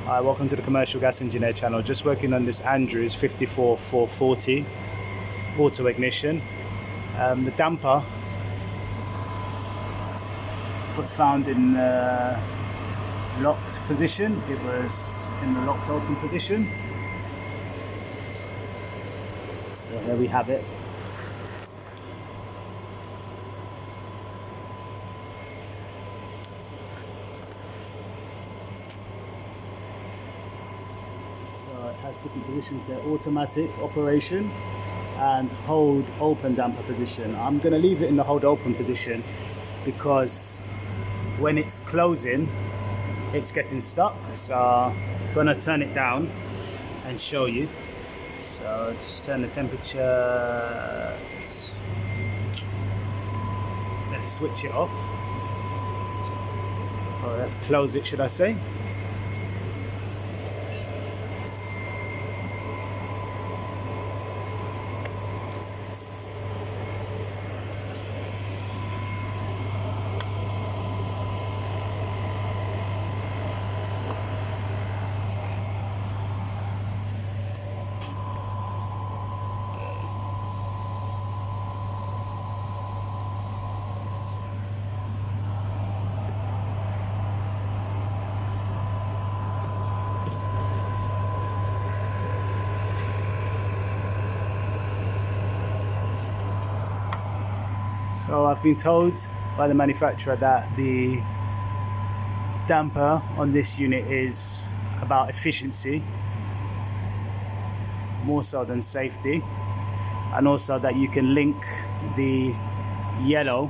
Hi, welcome to the Commercial Gas Engineer channel. Just working on this Andrews 54440 auto ignition. The damper was found in locked position. It was in the locked open position. So here we have it. So it has different positions here: automatic operation and hold open damper position. I'm going to leave it in the hold open position because when it's closing it's getting stuck. So I'm going to turn it down and show you. So just turn the temperature, let's switch it off, or let's close it, should I say. So I've been told by the manufacturer that the damper on this unit is about efficiency more so than safety, and also that you can link the yellow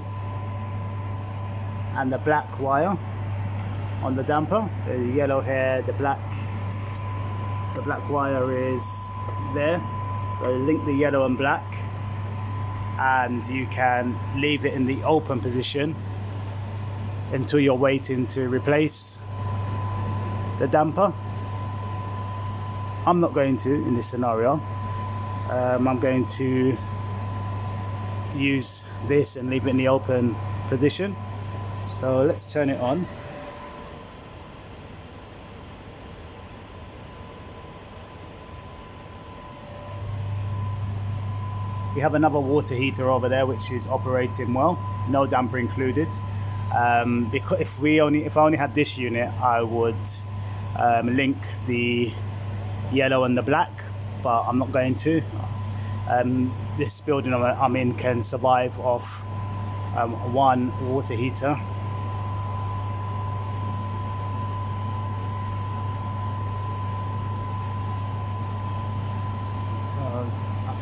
and the black wire on the damper. The yellow here, the black wire is there, so link the yellow and black, and you can leave it in the open position until you're waiting to replace the damper. I'm not going to in this scenario. I'm going to use this and leave it in the open position. So let's turn it on. We have another water heater over there which is operating well, no damper included. Because if I only had this unit, I would link the yellow and the black, but I'm not going to. This building I'm in can survive off one water heater.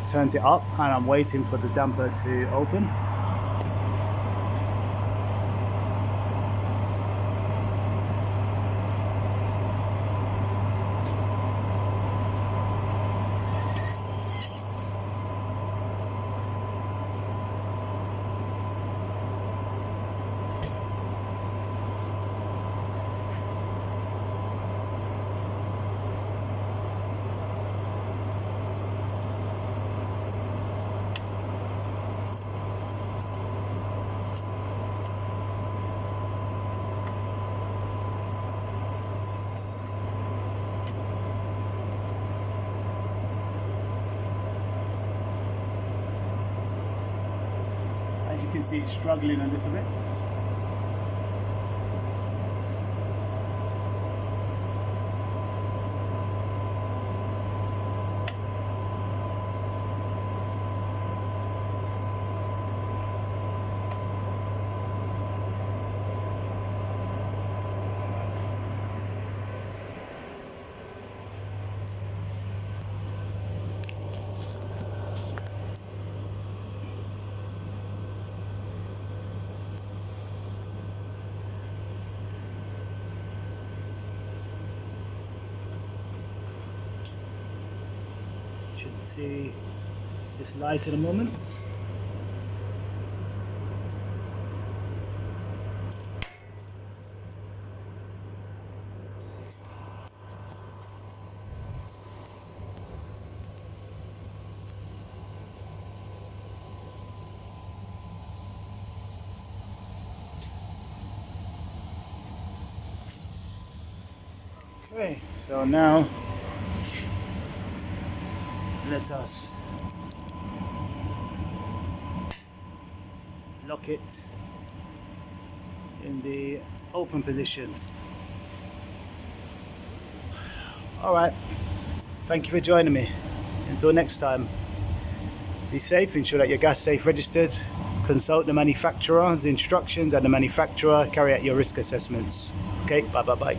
Turned it up and I'm waiting for the damper to open. As you can see, it's struggling a little bit. Should see this light in a moment. Okay, so now let us lock it in the open position. Alright, thank you for joining me. Until next time, be safe, ensure that your gas safe registered, consult the manufacturer's instructions and the manufacturer, carry out your risk assessments. Okay, bye bye bye.